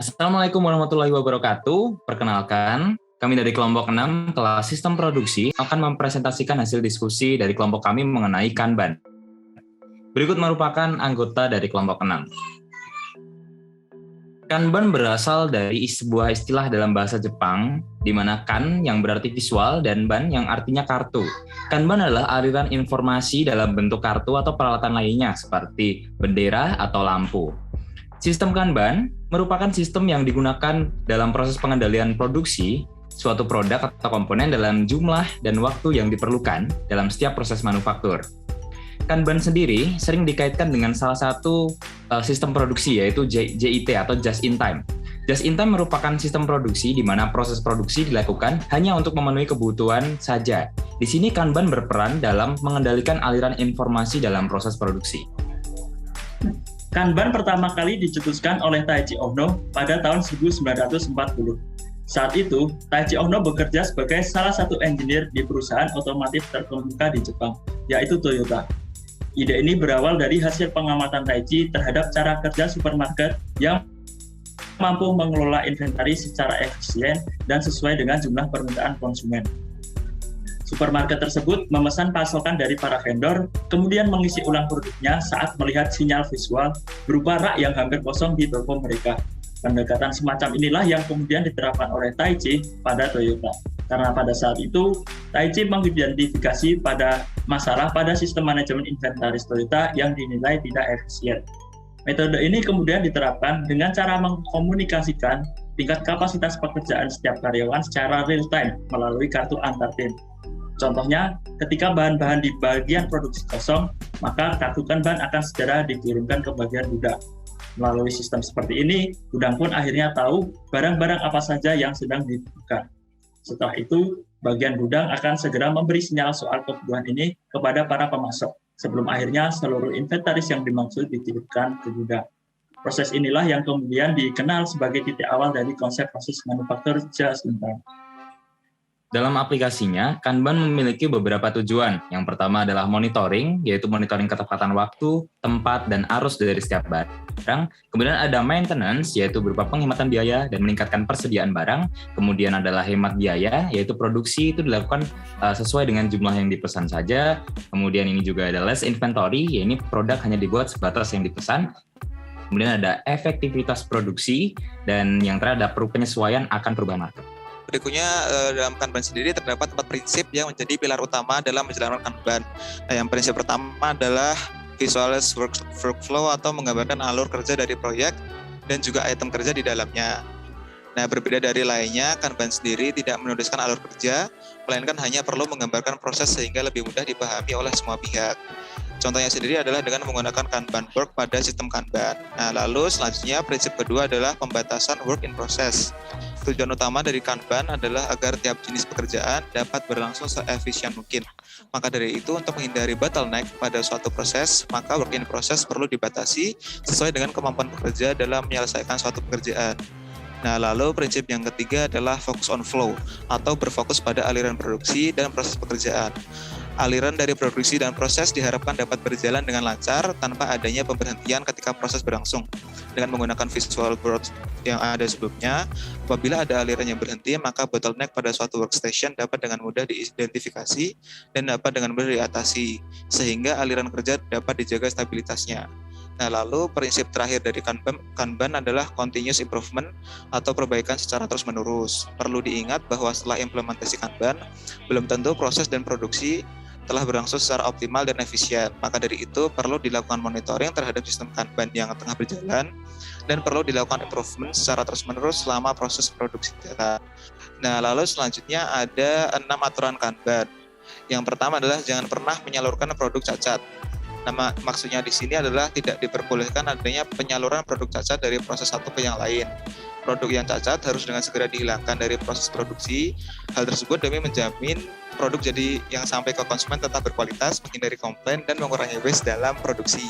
Assalamualaikum warahmatullahi wabarakatuh. Perkenalkan, kami dari kelompok 6 kelas sistem produksi akan mempresentasikan hasil diskusi dari kelompok kami mengenai Kanban. Berikut merupakan anggota dari kelompok 6. Kanban berasal dari sebuah istilah dalam bahasa Jepang, di mana kan yang berarti visual dan ban yang artinya kartu. Kanban adalah aliran informasi dalam bentuk kartu atau peralatan lainnya seperti bendera atau lampu. Sistem Kanban merupakan sistem yang digunakan dalam proses pengendalian produksi suatu produk atau komponen dalam jumlah dan waktu yang diperlukan dalam setiap proses manufaktur. Kanban sendiri sering dikaitkan dengan salah satu sistem produksi yaitu JIT atau Just in Time. Just in Time merupakan sistem produksi di mana proses produksi dilakukan hanya untuk memenuhi kebutuhan saja. Di sini Kanban berperan dalam mengendalikan aliran informasi dalam proses produksi. Kanban pertama kali dicetuskan oleh Taichi Ohno pada tahun 1940. Saat itu, Taichi Ohno bekerja sebagai salah satu engineer di perusahaan otomotif terkemuka di Jepang, yaitu Toyota. Ide ini berawal dari hasil pengamatan Taichi terhadap cara kerja supermarket yang mampu mengelola inventaris secara efisien dan sesuai dengan jumlah permintaan konsumen. Supermarket tersebut memesan pasokan dari para vendor, kemudian mengisi ulang produknya saat melihat sinyal visual berupa rak yang hampir kosong di toko mereka. Pendekatan semacam inilah yang kemudian diterapkan oleh Taichi pada Toyota. Karena pada saat itu, Taichi mengidentifikasi pada masalah pada sistem manajemen inventaris Toyota yang dinilai tidak efisien. Metode ini kemudian diterapkan dengan cara mengkomunikasikan tingkat kapasitas pekerjaan setiap karyawan secara real time melalui kartu antar tim. Contohnya, ketika bahan-bahan di bagian produksi kosong, maka kartu Kanban akan segera dikirimkan ke bagian gudang. Melalui sistem seperti ini, gudang pun akhirnya tahu barang-barang apa saja yang sedang dibutuhkan. Setelah itu, bagian gudang akan segera memberi sinyal soal kebutuhan ini kepada para pemasok, sebelum akhirnya seluruh inventaris yang dimaksud dikirimkan ke gudang. Proses inilah yang kemudian dikenal sebagai titik awal dari konsep proses manufaktur just in time. Dalam aplikasinya, Kanban memiliki beberapa tujuan. Yang pertama adalah monitoring, yaitu monitoring ketepatan waktu, tempat, dan arus dari setiap barang. Kemudian ada maintenance, yaitu berupa penghematan biaya dan meningkatkan persediaan barang. Kemudian adalah hemat biaya, yaitu produksi itu dilakukan sesuai dengan jumlah yang dipesan saja. Kemudian ini juga ada less inventory, yaitu produk hanya dibuat sebatas yang dipesan. Kemudian ada efektivitas produksi, dan yang terakhir ada penyesuaian akan perubahan market. Berikutnya dalam Kanban sendiri terdapat 4 prinsip yang menjadi pilar utama dalam menjalankan Kanban. Nah, yang prinsip pertama adalah visualize workflow atau menggambarkan alur kerja dari proyek dan juga item kerja di dalamnya. Nah, berbeda dari lainnya, Kanban sendiri tidak menuliskan alur kerja, melainkan hanya perlu menggambarkan proses sehingga lebih mudah dipahami oleh semua pihak. Contohnya sendiri adalah dengan menggunakan Kanban work pada sistem Kanban. Nah, lalu selanjutnya prinsip kedua adalah pembatasan work in process. Tujuan utama dari Kanban adalah agar tiap jenis pekerjaan dapat berlangsung seefisien mungkin. Maka dari itu, untuk menghindari bottleneck pada suatu proses, maka work in process perlu dibatasi sesuai dengan kemampuan pekerja dalam menyelesaikan suatu pekerjaan. Nah, lalu prinsip yang ketiga adalah focus on flow atau berfokus pada aliran produksi dan proses pekerjaan. Aliran dari produksi dan proses diharapkan dapat berjalan dengan lancar tanpa adanya pemberhentian ketika proses berlangsung. Dengan menggunakan visual board yang ada sebelumnya, apabila ada aliran yang berhenti, maka bottleneck pada suatu workstation dapat dengan mudah diidentifikasi dan dapat dengan mudah diatasi, sehingga aliran kerja dapat dijaga stabilitasnya. Nah, lalu prinsip terakhir dari Kanban adalah continuous improvement atau perbaikan secara terus-menerus. Perlu diingat bahwa setelah implementasi Kanban, belum tentu proses dan produksi telah berlangsung secara optimal dan efisien. Maka dari itu perlu dilakukan monitoring terhadap sistem Kanban yang tengah berjalan dan perlu dilakukan improvement secara terus-menerus selama proses produksi jalan. Nah, lalu selanjutnya ada 6 aturan Kanban. Yang pertama adalah jangan pernah menyalurkan produk cacat. Maksudnya di sini adalah tidak diperbolehkan adanya penyaluran produk cacat dari proses satu ke yang lain. Produk yang cacat harus dengan segera dihilangkan dari proses produksi. Hal tersebut demi menjamin produk jadi yang sampai ke konsumen tetap berkualitas, menghindari komplain, dan mengurangi waste dalam produksi.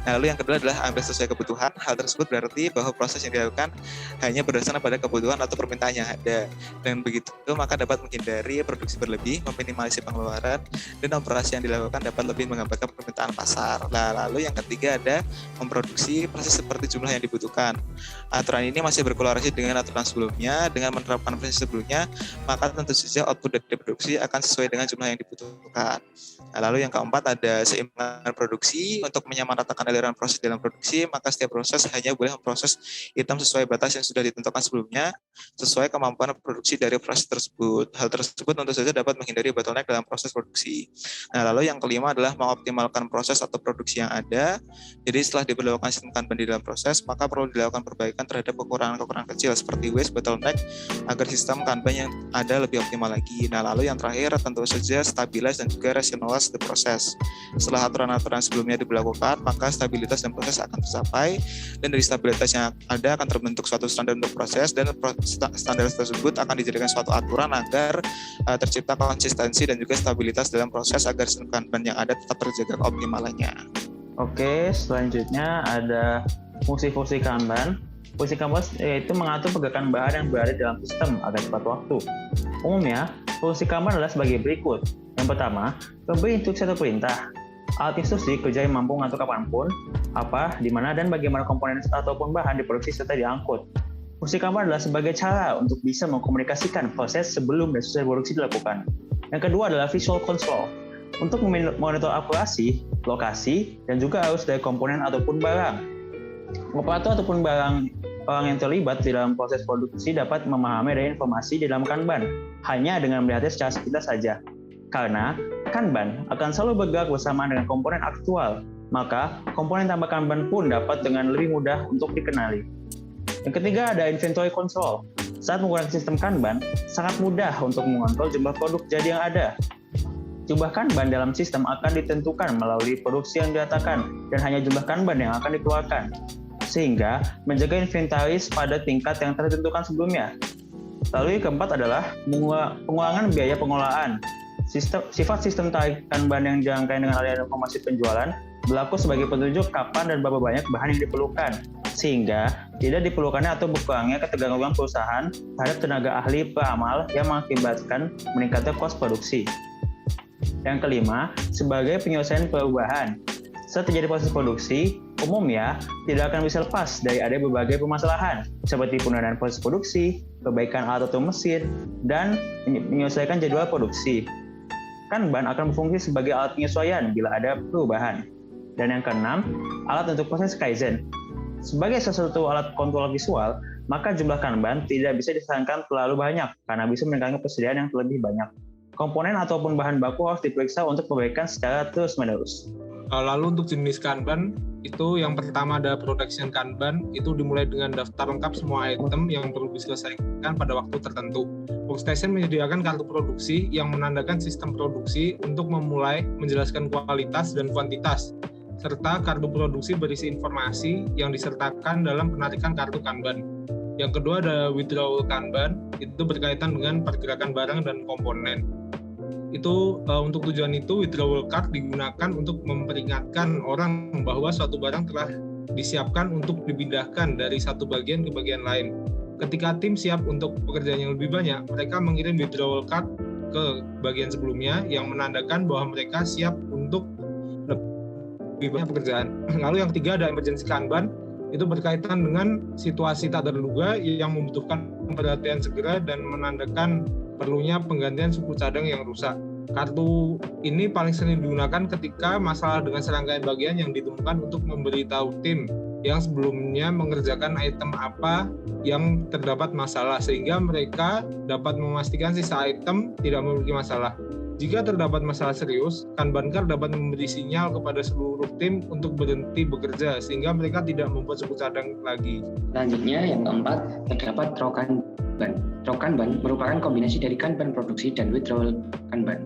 Nah, lalu yang kedua adalah ambil sesuai kebutuhan. Hal tersebut berarti bahwa proses yang dilakukan hanya berdasarkan pada kebutuhan atau permintaan yang ada. Dan begitu, maka dapat menghindari produksi berlebih, meminimalisir pengeluaran, dan operasi yang dilakukan dapat lebih menggambarkan permintaan pasar. Nah, lalu yang ketiga ada memproduksi proses seperti jumlah yang dibutuhkan. Aturan ini masih berkorelasi dengan aturan sebelumnya. Dengan menerapkan prinsip sebelumnya, maka tentu saja output dari produksi akan sesuai dengan jumlah yang dibutuhkan. Nah, lalu yang keempat ada seimbangan produksi. Untuk menyamaratakan aliran proses dalam produksi, maka setiap proses hanya boleh memproses item sesuai batas yang sudah ditentukan sebelumnya, sesuai kemampuan produksi dari proses tersebut. Hal tersebut tentu saja dapat menghindari bottleneck dalam proses produksi. Nah, lalu yang kelima adalah mengoptimalkan proses atau produksi yang ada. Jadi setelah diberlakukan sistem Kanban di dalam proses, maka perlu dilakukan perbaikan terhadap kekurangan-kekurangan kecil seperti waste, bottleneck, agar sistem Kanban yang ada lebih optimal lagi. Nah, lalu yang terakhir tentu saja stabilize dan juga rationalize the process. Setelah aturan-aturan sebelumnya diberlakukan, maka stabilitas dan proses akan tercapai, dan dari stabilitas yang ada akan terbentuk suatu standar untuk proses, dan standar tersebut akan dijadikan suatu aturan agar tercipta konsistensi dan juga stabilitas dalam proses agar sistem Kanban yang ada tetap terjaga keoptimalannya. Oke, selanjutnya ada fungsi-fungsi Kanban. Fungsi Kanban yaitu mengatur pergerakan bahan yang berada dalam sistem agar tepat waktu. Umumnya, fungsi Kanban adalah sebagai berikut. Yang pertama, memberi instruksi atau perintah. Alat instruksi kerja yang mampu mengatur kapanpun, apa, di mana, dan bagaimana komponen ataupun bahan diproduksi serta diangkut. Fungsi Kanban adalah sebagai cara untuk bisa mengkomunikasikan proses sebelum dan sesudah produksi dilakukan. Yang kedua adalah visual control. Untuk memonitor akurasi, lokasi, dan juga arus dari komponen ataupun barang. Operator ataupun orang yang terlibat di dalam proses produksi dapat memahami dari informasi di dalam Kanban hanya dengan melihatnya secara sekilas saja. Karena Kanban akan selalu bergerak bersama dengan komponen aktual, maka komponen tambah Kanban pun dapat dengan lebih mudah untuk dikenali. Yang ketiga ada inventory control. Saat menggunakan sistem Kanban, sangat mudah untuk mengontrol jumlah produk jadi yang ada. Jumlah Kanban dalam sistem akan ditentukan melalui produksi yang dinyatakan dan hanya jumlah Kanban yang akan dikeluarkan, sehingga menjaga inventaris pada tingkat yang telah ditentukan sebelumnya. Lalu yang keempat adalah pengurangan biaya pengolahan. Sifat sistem tarik Kanban yang dirangkai dengan aliran informasi penjualan berlaku sebagai petunjuk kapan dan berapa banyak bahan yang diperlukan, sehingga tidak diperlukannya atau berkurangnya ketergantungan perusahaan terhadap tenaga ahli peramal yang mengakibatkan meningkatnya kos produksi. Yang kelima, sebagai penyelesaian perubahan. Saat terjadi proses produksi, umumnya tidak akan bisa lepas dari ada berbagai permasalahan, seperti penundaan proses produksi, perbaikan alat atau mesin, dan menyelesaikan jadwal produksi. Kanban akan berfungsi sebagai alat penyesuaian bila ada perubahan. Dan yang keenam, alat untuk proses Kaizen. Sebagai salah satu alat kontrol visual, maka jumlah Kanban tidak bisa disarankan terlalu banyak karena bisa meningkatkan persediaan yang lebih banyak. Komponen ataupun bahan baku harus diperiksa untuk perbaikan secara terus-menerus. Lalu untuk jenis Kanban, itu yang pertama ada production Kanban, itu dimulai dengan daftar lengkap semua item yang perlu diselesaikan pada waktu tertentu. Workstation menyediakan kartu produksi yang menandakan sistem produksi untuk memulai menjelaskan kualitas dan kuantitas, serta kartu produksi berisi informasi yang disertakan dalam penarikan kartu Kanban. Yang kedua ada withdrawal Kanban, itu berkaitan dengan pergerakan barang dan komponen. Itu untuk tujuan itu withdrawal card digunakan untuk memperingatkan orang bahwa suatu barang telah disiapkan untuk dipindahkan dari satu bagian ke bagian lain. Ketika tim siap untuk pekerjaan yang lebih banyak, mereka mengirim withdrawal card ke bagian sebelumnya yang menandakan bahwa mereka siap untuk lebih banyak pekerjaan. Lalu yang ketiga ada emergency Kanban, itu berkaitan dengan situasi tak terduga yang membutuhkan perhatian segera dan menandakan perlunya penggantian suku cadang yang rusak. Kartu ini paling sering digunakan ketika masalah dengan serangkaian bagian yang ditemukan untuk memberitahu tim yang sebelumnya mengerjakan item apa yang terdapat masalah, sehingga mereka dapat memastikan sisa item tidak memiliki masalah. Jika terdapat masalah serius, Kanban card dapat memberi sinyal kepada seluruh tim untuk berhenti bekerja, sehingga mereka tidak membuat suku cadang lagi. Selanjutnya, yang keempat, terdapat throw Kanban. Throw Kanban merupakan kombinasi dari Kanban produksi dan withdrawal Kanban.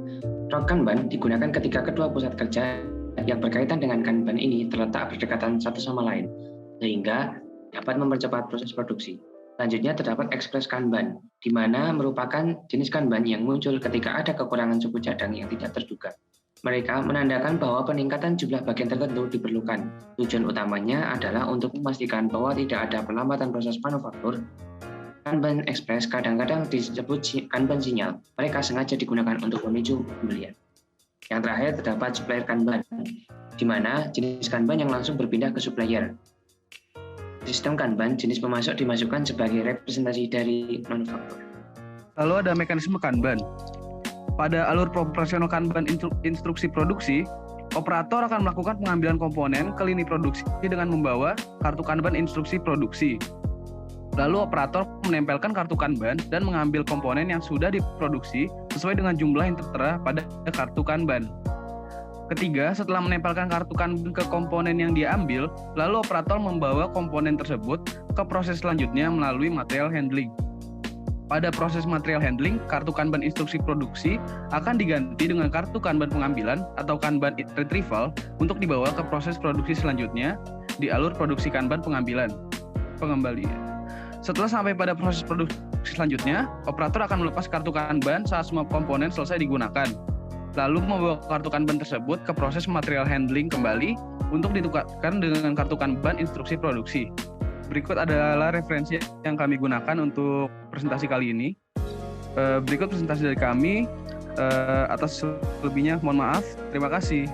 Throw Kanban digunakan ketika kedua pusat kerja yang berkaitan dengan Kanban ini terletak berdekatan satu sama lain, sehingga dapat mempercepat proses produksi. Selanjutnya terdapat Express Kanban, di mana merupakan jenis Kanban yang muncul ketika ada kekurangan suku cadang yang tidak terduga. Mereka menandakan bahwa peningkatan jumlah bagian tertentu diperlukan. Tujuan utamanya adalah untuk memastikan bahwa tidak ada perlambatan proses manufaktur. Kanban Express kadang-kadang disebut Kanban sinyal. Mereka sengaja digunakan untuk memicu pembelian. Yang terakhir terdapat Supplier Kanban, di mana jenis Kanban yang langsung berpindah ke supplier. Sistem Kanban, jenis pemasok dimasukkan sebagai representasi dari manufaktur. Lalu ada mekanisme Kanban. Pada alur operasional Kanban instruksi produksi, operator akan melakukan pengambilan komponen ke lini produksi dengan membawa kartu Kanban instruksi produksi. Lalu operator menempelkan kartu Kanban dan mengambil komponen yang sudah diproduksi sesuai dengan jumlah yang tertera pada kartu Kanban. Ketiga, setelah menempelkan kartu Kanban ke komponen yang diambil, lalu operator membawa komponen tersebut ke proses selanjutnya melalui material handling. Pada proses material handling, kartu Kanban instruksi produksi akan diganti dengan kartu Kanban pengambilan atau Kanban retrieval untuk dibawa ke proses produksi selanjutnya di alur produksi Kanban pengembalian. Setelah sampai pada proses produksi selanjutnya, operator akan melepas kartu Kanban saat semua komponen selesai digunakan. Lalu membawa kartu Kanban tersebut ke proses material handling kembali untuk ditukarkan dengan kartu Kanban instruksi produksi. Berikut adalah referensi yang kami gunakan untuk presentasi kali ini. Berikut presentasi dari kami. Atas selebihnya mohon maaf. Terima kasih.